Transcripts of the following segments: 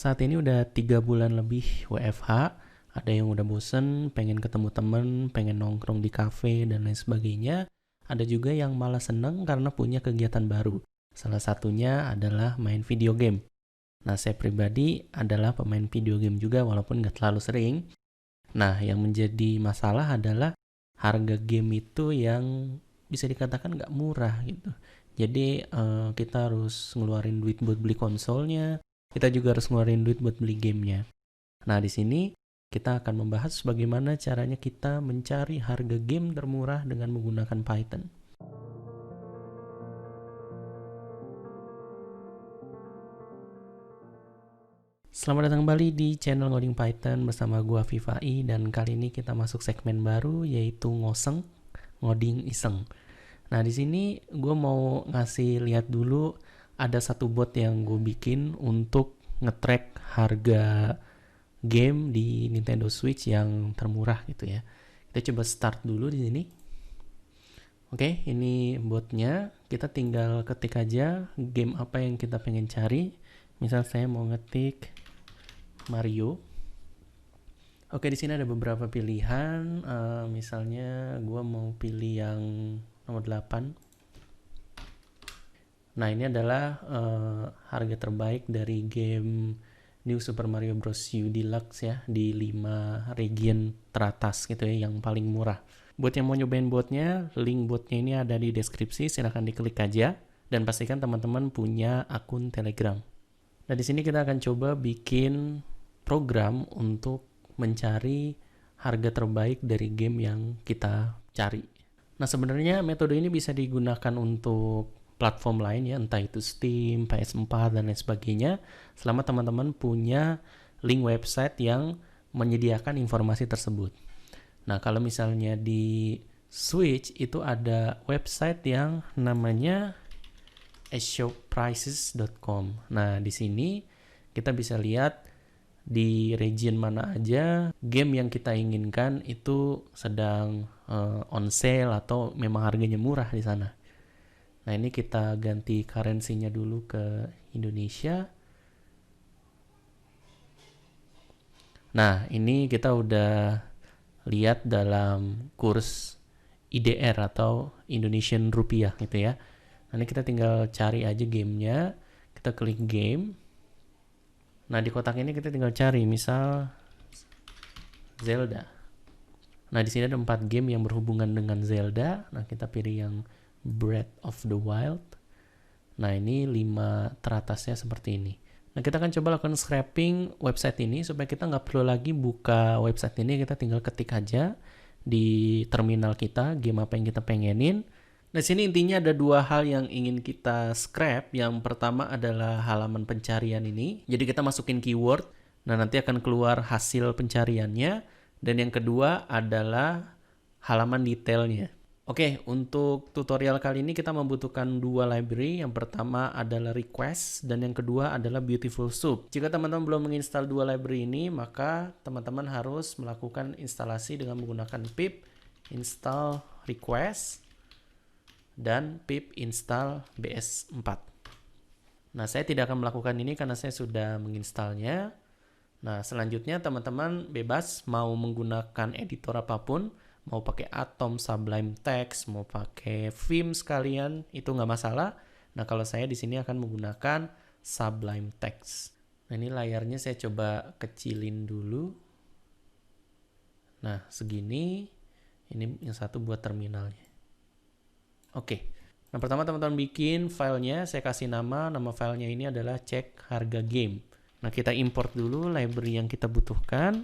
Saat ini udah 3 bulan lebih WFH. Ada yang udah bosen, pengen ketemu temen, pengen nongkrong di kafe, dan lain sebagainya. Ada juga yang malah seneng karena punya kegiatan baru. Salah satunya adalah main video game. Nah, saya pribadi adalah pemain video game juga walaupun nggak terlalu sering. Nah, yang menjadi masalah adalah harga game itu yang bisa dikatakan nggak murah gitu. Jadi kita harus ngeluarin duit buat beli konsolnya, kita juga harus ngeluarin duit buat beli gamenya. Nah, di sini kita akan membahas bagaimana caranya kita mencari harga game termurah dengan menggunakan Python. Selamat datang kembali di channel Ngoding Python bersama gua Vivai, dan kali ini kita masuk segmen baru yaitu ngoseng, ngoding iseng. Nah, di sini gue mau ngasih lihat dulu ada satu bot yang gue bikin untuk nge-track harga game di Nintendo Switch yang termurah gitu ya. Kita coba start dulu di sini. Oke, ini botnya. Kita tinggal ketik aja game apa yang kita pengen cari. Misal saya mau ngetik Mario. Oke, di sini ada beberapa pilihan. Misalnya gue mau pilih yang nomor 8. Nah, ini adalah harga terbaik dari game New Super Mario Bros. U Deluxe ya, di 5 region teratas gitu ya, yang paling murah. Buat yang mau nyobain botnya, link botnya ini ada di deskripsi, silahkan diklik aja. Dan pastikan teman-teman punya akun Telegram. Nah, di sini kita akan coba bikin program untuk mencari harga terbaik dari game yang kita cari. Nah, sebenarnya metode ini bisa digunakan untuk platform lain ya, entah itu Steam, PS4, dan lain sebagainya, selama teman-teman punya link website yang menyediakan informasi tersebut. Nah, kalau misalnya di Switch itu ada website yang namanya eshopprices.com. Nah, di sini kita bisa lihat di region mana aja game yang kita inginkan itu sedang on sale atau memang harganya murah di sana. Nah, ini kita ganti currency-nya dulu ke Indonesia. Nah, ini kita udah lihat dalam kurs IDR atau Indonesian Rupiah gitu ya. Nah, ini kita tinggal cari aja gamenya. Kita klik game. Nah, di kotak ini kita tinggal cari, misal Zelda. Nah, di sini ada 4 game yang berhubungan dengan Zelda. Nah, kita pilih yang Breath of the Wild. Nah, ini 5 teratasnya seperti ini. Nah, kita akan coba lakukan scraping website ini supaya kita nggak perlu lagi buka website ini. Kita tinggal ketik aja di terminal kita game apa yang kita pengenin. Nah, sini intinya ada 2 hal yang ingin kita scrap. Yang pertama adalah halaman pencarian ini. Jadi kita masukin keyword. Nah, nanti akan keluar hasil pencariannya. Dan yang kedua adalah halaman detailnya. Oke, untuk tutorial kali ini kita membutuhkan 2 library. Yang pertama adalah request dan yang kedua adalah beautiful soup. Jika teman-teman belum menginstal 2 library ini, maka teman-teman harus melakukan instalasi dengan menggunakan pip install request dan pip install bs4. Nah, saya tidak akan melakukan ini karena saya sudah menginstalnya. Nah, selanjutnya teman-teman bebas mau menggunakan editor apapun, mau pakai Atom, Sublime Text, mau pakai Vim sekalian, itu nggak masalah. Nah, kalau saya di sini akan menggunakan Sublime Text. Nah, ini layarnya saya coba kecilin dulu. Nah, segini. Ini yang satu buat terminalnya. Oke. Nah, pertama teman-teman bikin filenya, saya kasih nama filenya ini adalah cek harga game. Nah, kita import dulu library yang kita butuhkan.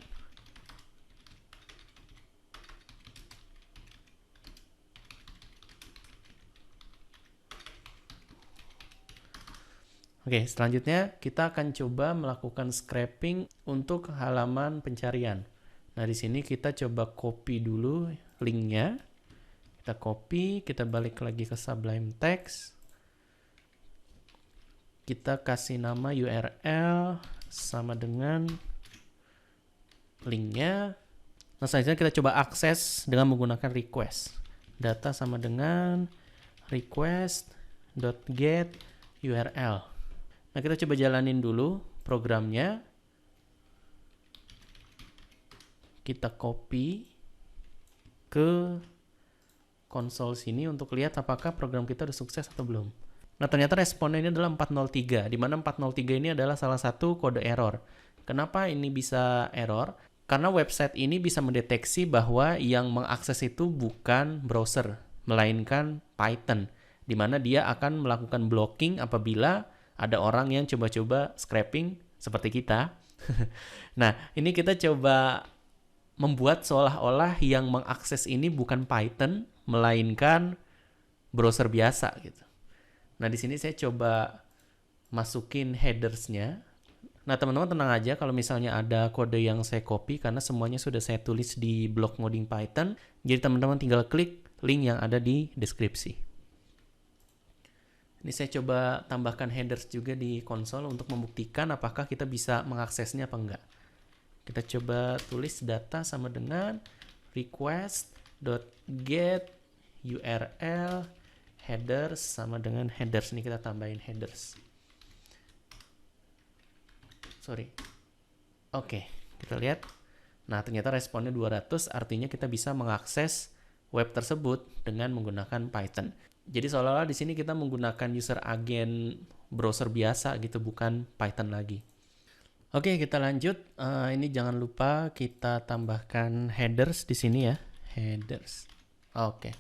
Oke, selanjutnya kita akan coba melakukan scraping untuk halaman pencarian. Nah, di sini kita coba copy dulu linknya. Kita copy, kita balik lagi ke Sublime Text. Kita kasih nama URL sama dengan linknya. Nah, selanjutnya kita coba akses dengan menggunakan request. Data sama dengan request.get URL. Nah, kita coba jalanin dulu. programnya, kita copy ke konsol sini untuk lihat apakah program kita udah sukses atau belum. Nah, ternyata responnya ini adalah 403, di mana 403 ini adalah salah satu kode error. Kenapa ini bisa error? Karena website ini bisa mendeteksi bahwa yang mengakses itu bukan browser, melainkan Python, di mana dia akan melakukan blocking apabila ada orang yang coba-coba scraping seperti kita. Nah, ini kita coba membuat seolah-olah yang mengakses ini bukan Python, melainkan browser biasa gitu. Nah, di sini saya coba masukin headers-nya. Nah, teman-teman tenang aja kalau misalnya ada kode yang saya copy karena semuanya sudah saya tulis di blog ngoding Python. Jadi teman-teman tinggal klik link yang ada di deskripsi. Ini saya coba tambahkan headers juga di konsol untuk membuktikan apakah kita bisa mengaksesnya apa enggak. Kita coba tulis data sama dengan request.get URL headers sama dengan headers. Ini kita tambahin headers. Oke, kita lihat. Nah, ternyata responnya 200, artinya kita bisa mengakses web tersebut dengan menggunakan Python. Jadi seolah-olah di sini kita menggunakan user agent browser biasa gitu, bukan Python lagi. Oke, kita lanjut. Ini jangan lupa kita tambahkan headers di sini ya, headers. Oke.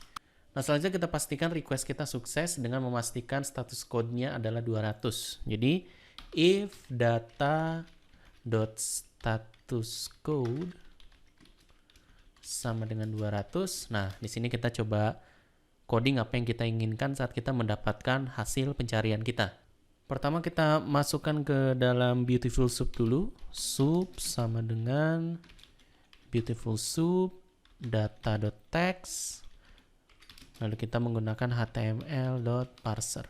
Nah, selanjutnya kita pastikan request kita sukses dengan memastikan status code-nya adalah 200. Jadi if data.statuscode sama dengan 200. Nah, di sini kita coba coding apa yang kita inginkan saat kita mendapatkan hasil pencarian kita. Pertama kita masukkan ke dalam Beautiful Soup dulu. Soup sama dengan Beautiful Soup data.text. Lalu kita menggunakan html.parser.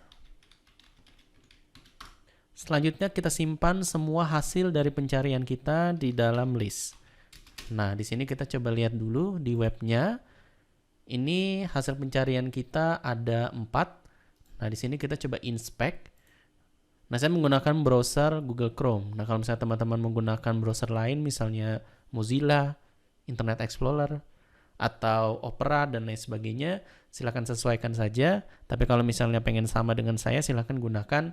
Selanjutnya kita simpan semua hasil dari pencarian kita di dalam list. Nah, di sini kita coba lihat dulu di webnya. Ini hasil pencarian kita ada 4. Nah, di sini kita coba inspect. Nah, saya menggunakan browser Google Chrome. Nah, kalau misalnya teman-teman menggunakan browser lain, misalnya Mozilla, Internet Explorer, atau Opera, dan lain sebagainya, silakan sesuaikan saja. Tapi kalau misalnya pengen sama dengan saya, silakan gunakan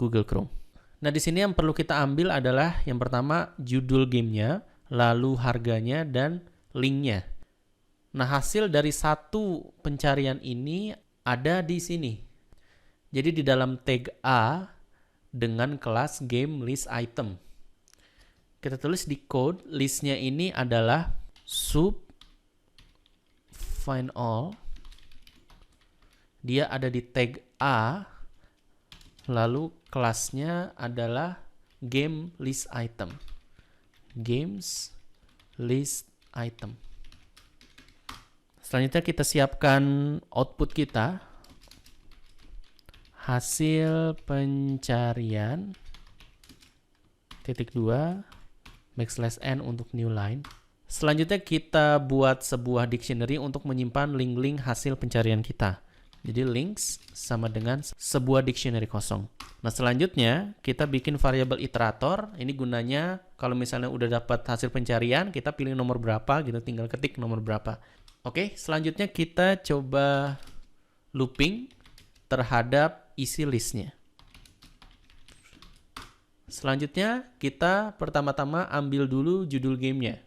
Google Chrome. Nah, di sini yang perlu kita ambil adalah yang pertama judul gamenya, lalu harganya, dan linknya. Nah, hasil dari satu pencarian ini ada di sini. Jadi di dalam tag A dengan kelas game list item. Kita tulis di code, listnya ini adalah sub find all. Dia ada di tag A. Lalu kelasnya adalah game list item. Games list item. Selanjutnya kita siapkan output kita. Hasil pencarian (2) \n untuk new line. Selanjutnya kita buat sebuah dictionary untuk menyimpan link-link hasil pencarian kita. Jadi links sama dengan sebuah dictionary kosong. Nah, selanjutnya kita bikin variabel iterator. Ini gunanya kalau misalnya udah dapat hasil pencarian, kita pilih nomor berapa gitu, tinggal ketik nomor berapa. Oke, selanjutnya kita coba looping terhadap isi listnya. Selanjutnya kita pertama-tama ambil dulu judul gamenya.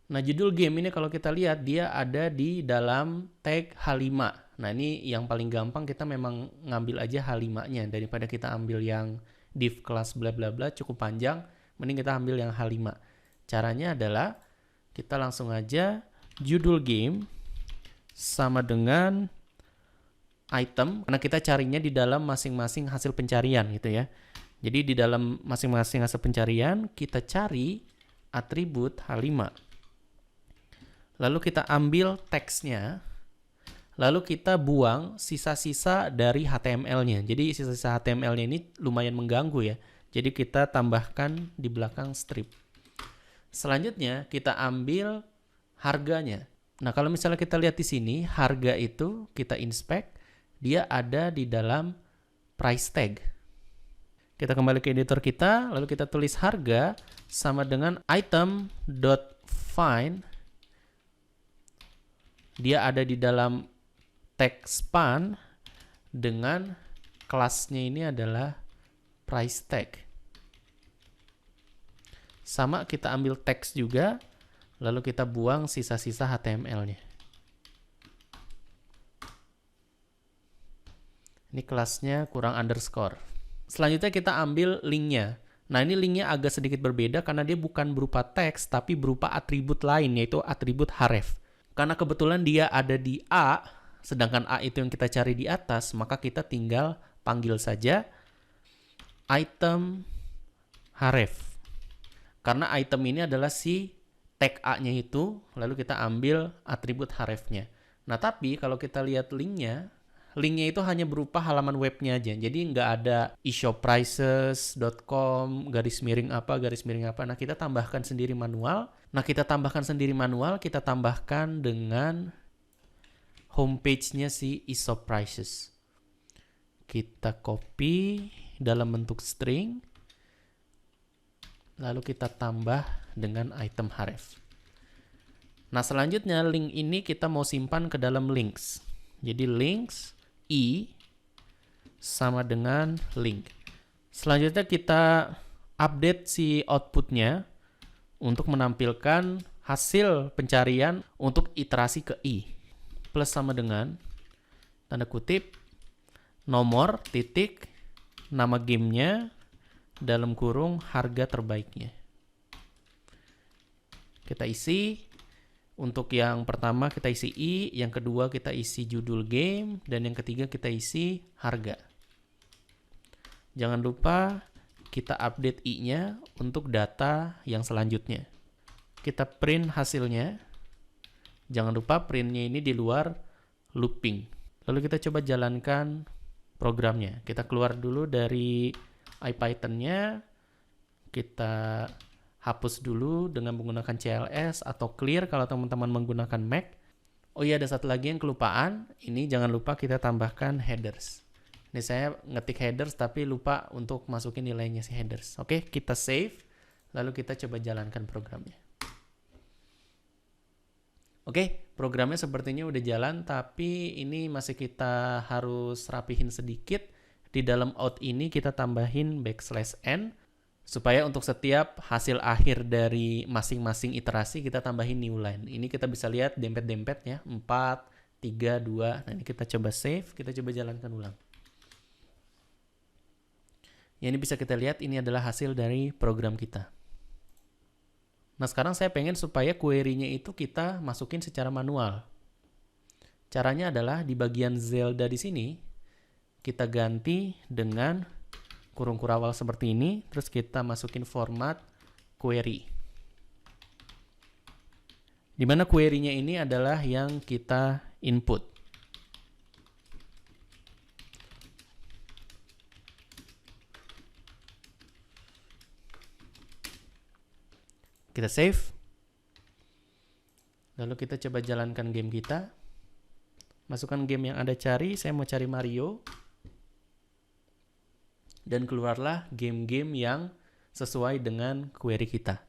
Nah, judul game ini kalau kita lihat dia ada di dalam tag H5. Nah, ini yang paling gampang, kita memang ngambil aja H5-nya daripada kita ambil yang div kelas bla bla bla cukup panjang, mending kita ambil yang H5. Caranya adalah kita langsung aja judul game sama dengan item, karena kita carinya di dalam masing-masing hasil pencarian gitu ya. Jadi di dalam masing-masing hasil pencarian kita cari atribut H5. Lalu kita ambil teksnya, lalu kita buang sisa-sisa dari HTML-nya. Jadi sisa-sisa HTML-nya ini lumayan mengganggu ya. Jadi kita tambahkan di belakang strip. Selanjutnya kita ambil harganya. Nah, kalau misalnya kita lihat di sini, harga itu kita inspect, dia ada di dalam price tag. Kita kembali ke editor kita, lalu kita tulis harga sama dengan item.find. Dia ada di dalam tag span dengan kelasnya ini adalah price tag. Sama kita ambil teks juga, lalu kita buang sisa-sisa HTML-nya. Ini kelasnya kurang underscore. Selanjutnya kita ambil linknya. Nah, ini linknya agak sedikit berbeda karena dia bukan berupa teks, tapi berupa atribut lain, yaitu atribut href. Karena kebetulan dia ada di A, sedangkan A itu yang kita cari di atas, maka kita tinggal panggil saja item href. Karena item ini adalah si tag A-nya itu, lalu kita ambil atribut href-nya. Nah, tapi kalau kita lihat linknya itu hanya berupa halaman webnya aja. Jadi nggak ada e-shopprices.com, garis miring apa. Nah, kita tambahkan sendiri manual. Kita tambahkan dengan homepage-nya si e-shop prices. Kita copy dalam bentuk string. Lalu kita tambah dengan item href. Nah, selanjutnya link ini kita mau simpan ke dalam links. Jadi links i sama dengan link. Selanjutnya kita update si outputnya untuk menampilkan hasil pencarian untuk iterasi ke i. Plus sama dengan tanda kutip nomor titik nama gamenya dalam kurung harga terbaiknya. Kita isi. Untuk yang pertama kita isi i, yang kedua kita isi judul game, dan yang ketiga kita isi harga. Jangan lupa kita update i-nya untuk data yang selanjutnya. Kita print hasilnya. Jangan lupa printnya ini di luar looping. Lalu kita coba jalankan programnya. Kita keluar dulu dari IPython-nya. Kita hapus dulu dengan menggunakan CLS atau clear kalau teman-teman menggunakan Mac. Oh iya, ada satu lagi yang kelupaan. Ini jangan lupa kita tambahkan headers. Ini saya ngetik headers tapi lupa untuk masukin nilainya si headers. Oke, kita save. Lalu kita coba jalankan programnya. Oke, programnya sepertinya udah jalan, tapi ini masih kita harus rapihin sedikit. Di dalam out ini kita tambahin \n supaya untuk setiap hasil akhir dari masing-masing iterasi kita tambahin new line. Ini kita bisa lihat dempet-dempet ya, 4, 3, 2. Nah, ini kita coba save, kita coba jalankan ulang. Ya, ini bisa kita lihat ini adalah hasil dari program kita. Nah, sekarang saya pengen supaya query-nya itu kita masukin secara manual. Caranya adalah di bagian Zelda di sini kita ganti dengan kurung kurawal seperti ini, terus kita masukin format query. Di mana query-nya ini adalah yang kita input. Kita save. Lalu kita coba jalankan game kita. Masukkan game yang Anda cari, saya mau cari Mario. Dan keluarlah game-game yang sesuai dengan query kita.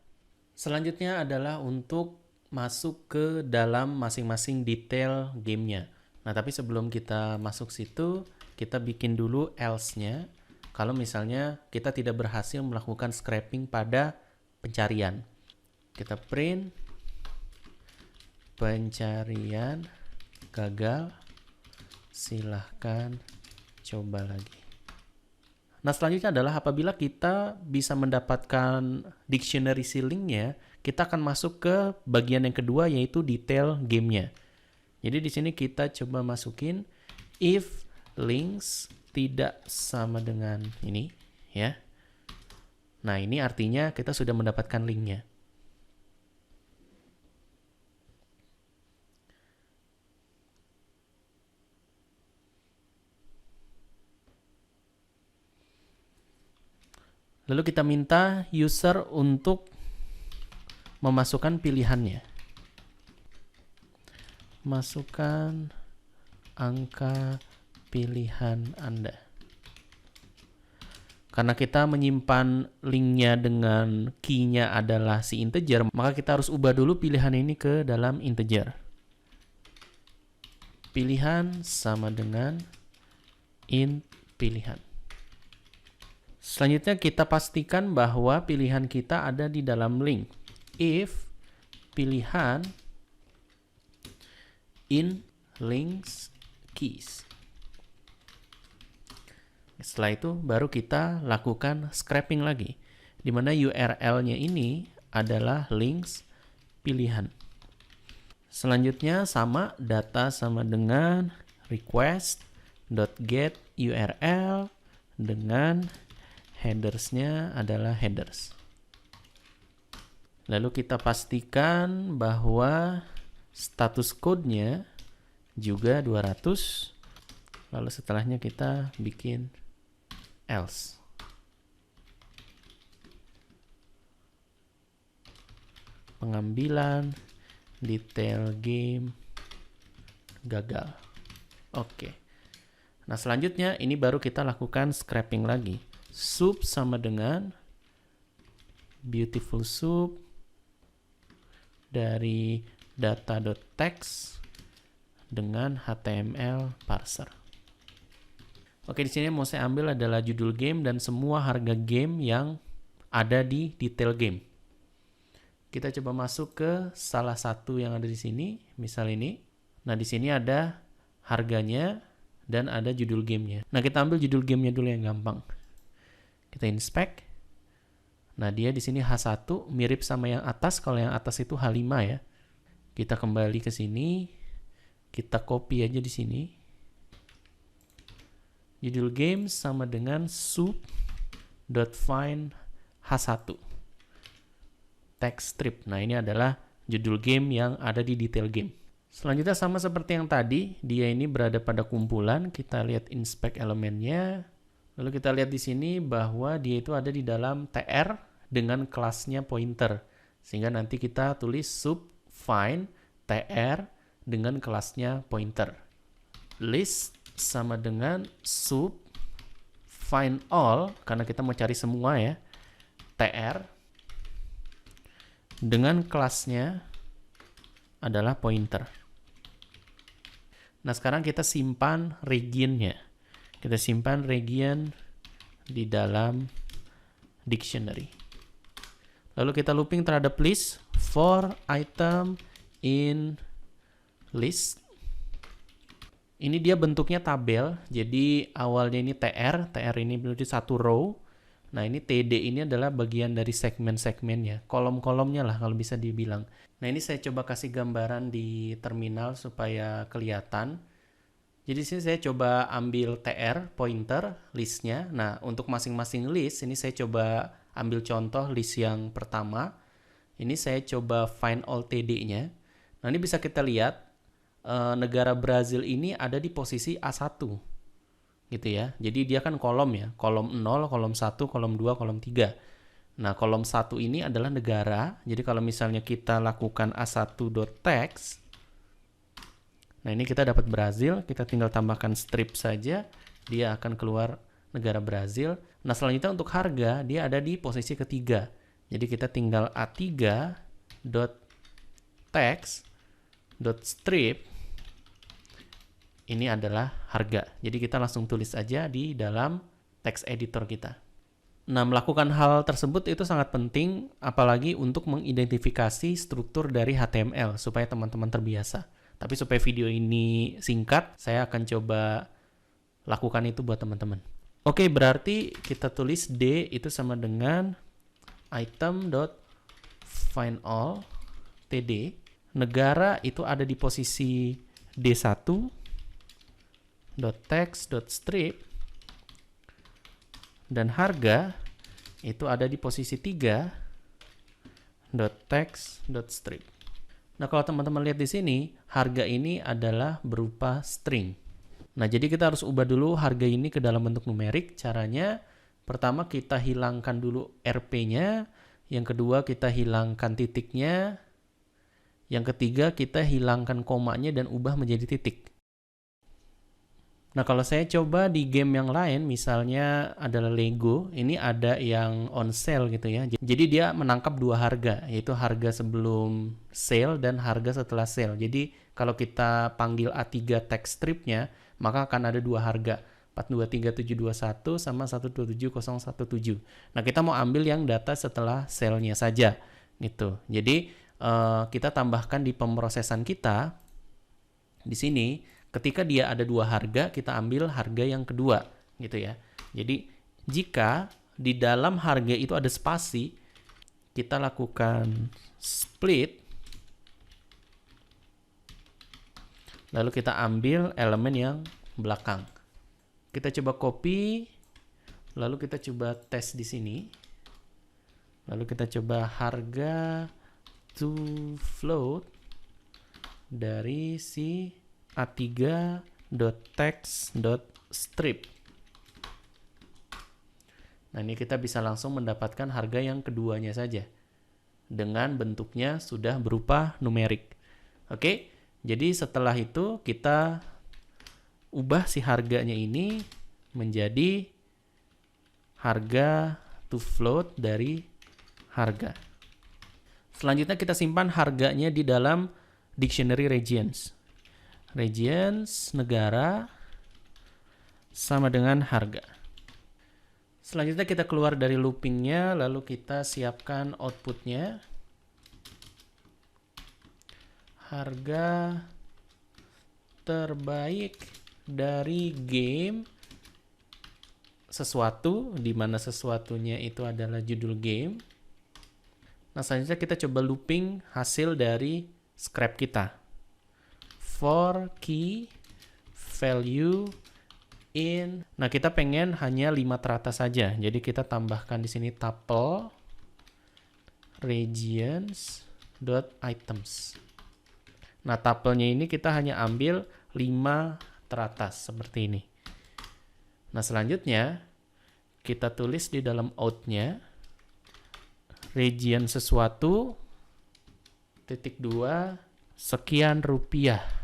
Selanjutnya adalah untuk masuk ke dalam masing-masing detail gamenya. Nah, tapi sebelum kita masuk situ, kita bikin dulu else-nya. Kalau misalnya kita tidak berhasil melakukan scraping pada pencarian. Kita print pencarian gagal. Silahkan coba lagi. Nah, selanjutnya adalah apabila kita bisa mendapatkan dictionary link-nya, kita akan masuk ke bagian yang kedua yaitu detail gamenya. Jadi di sini kita coba masukin if links tidak sama dengan ini, ya. Nah, ini artinya kita sudah mendapatkan linknya. Lalu kita minta user untuk memasukkan pilihannya. Masukkan angka pilihan Anda. Karena kita menyimpan linknya dengan key-nya adalah si integer, maka kita harus ubah dulu pilihan ini ke dalam integer. Pilihan sama dengan int pilihan. Selanjutnya kita pastikan bahwa pilihan kita ada di dalam link. If pilihan in links keys. Setelah itu baru kita lakukan scraping lagi, di mana URL-nya ini adalah links pilihan. Selanjutnya sama, data sama dengan request.get URL dengan headers-nya adalah headers. Lalu kita pastikan bahwa status code-nya juga 200. Lalu setelahnya kita bikin else. Pengambilan detail game gagal. Oke. Nah, selanjutnya ini baru kita lakukan scraping lagi. Soup sama dengan beautiful soup dari data.text dengan HTML parser. Oke, di sini mau saya ambil adalah judul game dan semua harga game yang ada di detail game. Kita coba masuk ke salah satu yang ada di sini, misal ini. Nah, di sini ada harganya dan ada judul gamenya. Nah, kita ambil judul gamenya dulu yang gampang. Kita inspect. Nah, dia di sini H1 mirip sama yang atas. Kalau yang atas itu H5 ya. Kita kembali ke sini. Kita copy aja di sini. Judul game sama dengan soup.find H1. Text strip. Nah, ini adalah judul game yang ada di detail game. Selanjutnya sama seperti yang tadi, dia ini berada pada kumpulan. Kita lihat inspect elemennya. Lalu kita lihat di sini bahwa dia itu ada di dalam tr dengan kelasnya pointer. Sehingga nanti kita tulis soup find tr dengan kelasnya pointer. List sama dengan soup find all, karena kita mau cari semua ya, tr dengan kelasnya adalah pointer. Nah, sekarang kita simpan regionnya. Kita simpan region di dalam dictionary. Lalu kita looping terhadap list for item in list. Ini dia bentuknya tabel, jadi awalnya ini TR ini berarti satu row. Nah, ini TD ini adalah bagian dari segmen-segmennya, kolom-kolomnya lah kalau bisa dibilang. Nah, ini saya coba kasih gambaran di terminal supaya kelihatan. Jadi sini saya coba ambil TR, pointer, listnya. Nah, untuk masing-masing list, ini saya coba ambil contoh list yang pertama. Ini saya coba find all TD-nya. Nah, ini bisa kita lihat. Negara Brazil ini ada di posisi A1 gitu ya. Jadi dia kan kolom ya, kolom 0, kolom 1, kolom 2, kolom 3. Nah, kolom 1 ini adalah negara. Jadi kalau misalnya kita lakukan a1.text, nah ini kita dapat Brazil, kita tinggal tambahkan strip saja, dia akan keluar negara Brazil. Nah, selanjutnya untuk harga, dia ada di posisi ketiga. Jadi kita tinggal a3.text.strip, ini adalah harga. Jadi kita langsung tulis aja di dalam text editor kita. Nah, melakukan hal tersebut itu sangat penting, apalagi untuk mengidentifikasi struktur dari HTML supaya teman-teman terbiasa. Tapi supaya video ini singkat, saya akan coba lakukan itu buat teman-teman. Oke, berarti kita tulis D itu sama dengan item.findAll TD. Negara itu ada di posisi D1. .text.strip dan harga itu ada di posisi 3 .text.strip. Nah, kalau teman-teman lihat di sini, harga ini adalah berupa string. Nah, jadi kita harus ubah dulu harga ini ke dalam bentuk numerik. Caranya, pertama kita hilangkan dulu RP-nya, yang kedua kita hilangkan titiknya, yang ketiga kita hilangkan komanya dan ubah menjadi titik. Nah, kalau saya coba di game yang lain, misalnya adalah Lego, ini ada yang on sale gitu ya. Jadi dia menangkap dua harga, yaitu harga sebelum sale dan harga setelah sale. Jadi kalau kita panggil A3 text stripnya, maka akan ada dua harga, 423721 sama 127017. Nah, kita mau ambil yang data setelah sale-nya saja gitu. Jadi kita tambahkan di pemrosesan kita di sini. Ketika dia ada dua harga, kita ambil harga yang kedua, gitu ya. Jadi, jika di dalam harga itu ada spasi, kita lakukan split, lalu kita ambil elemen yang belakang. Kita coba copy, lalu kita coba tes di sini. Lalu kita coba harga to float dari si a3.text.strip. Nah, ini kita bisa langsung mendapatkan harga yang keduanya saja dengan bentuknya sudah berupa numerik. Oke, jadi setelah itu kita ubah si harganya ini menjadi harga to float dari harga. Selanjutnya kita simpan harganya di dalam dictionary regions. Regions, negara, sama dengan harga. Selanjutnya kita keluar dari loopingnya, lalu kita siapkan outputnya. Harga terbaik dari game sesuatu, di mana sesuatunya itu adalah judul game. Nah, selanjutnya kita coba looping hasil dari scrap kita. For key value in. Nah, kita pengen hanya 5 teratas saja. Jadi kita tambahkan di sini tuple regions.items. Nah, tuple-nya ini kita hanya ambil 5 teratas seperti ini. Nah, selanjutnya kita tulis di dalam out-nya region sesuatu (2) sekian rupiah.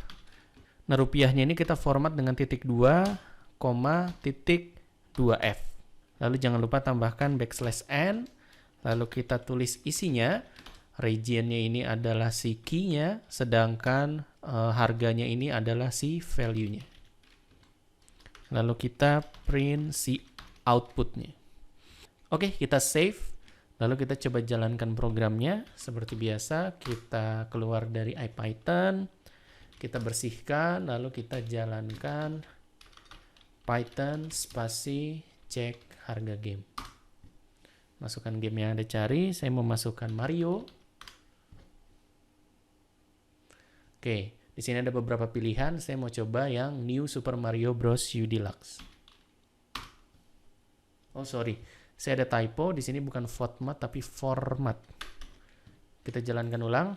Nah, rupiahnya ini kita format dengan (2), (2f). Lalu jangan lupa tambahkan \n. Lalu kita tulis isinya. Regionnya ini adalah si key-nya, sedangkan harganya ini adalah si value-nya. Lalu kita print si output-nya. Oke, kita save. Lalu kita coba jalankan programnya. Seperti biasa, kita keluar dari IPython. Kita bersihkan, lalu kita jalankan Python spasi cek harga game. Masukkan game yang Anda cari. Saya mau masukkan Mario. Oke, di sini ada beberapa pilihan. Saya mau coba yang New Super Mario Bros. U Deluxe. Oh, sorry. Saya ada typo. Di sini bukan format, tapi format. Kita jalankan ulang.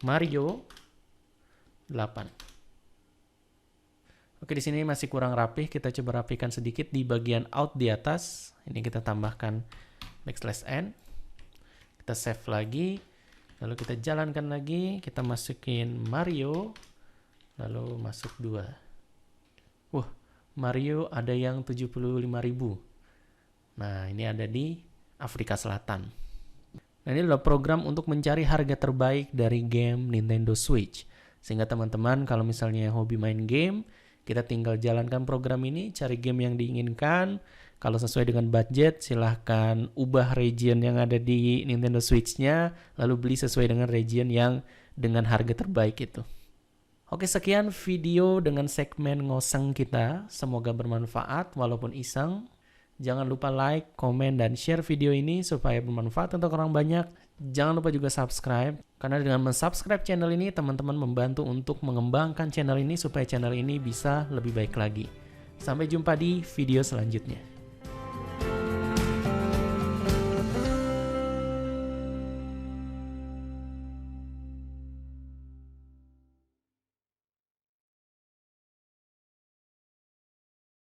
Mario 8. Oke, di sini masih kurang rapih. Kita coba rapikan sedikit di bagian out di atas. Ini kita tambahkan \n. Kita save lagi. Lalu kita jalankan lagi. Kita masukin Mario. Lalu masuk 2. Wah, Mario ada yang 75.000. Nah, ini ada di Afrika Selatan. Nah, ini adalah program untuk mencari harga terbaik dari game Nintendo Switch. Sehingga teman-teman kalau misalnya hobi main game, kita tinggal jalankan program ini, cari game yang diinginkan. Kalau sesuai dengan budget, silahkan ubah region yang ada di Nintendo Switch-nya, lalu beli sesuai dengan region yang dengan harga terbaik itu. Oke, sekian video dengan segmen ngoseng kita. Semoga bermanfaat walaupun iseng. Jangan lupa like, komen, dan share video ini supaya bermanfaat untuk orang banyak. Jangan lupa juga subscribe, karena dengan mensubscribe channel ini, teman-teman membantu untuk mengembangkan channel ini supaya channel ini bisa lebih baik lagi. Sampai jumpa di video selanjutnya.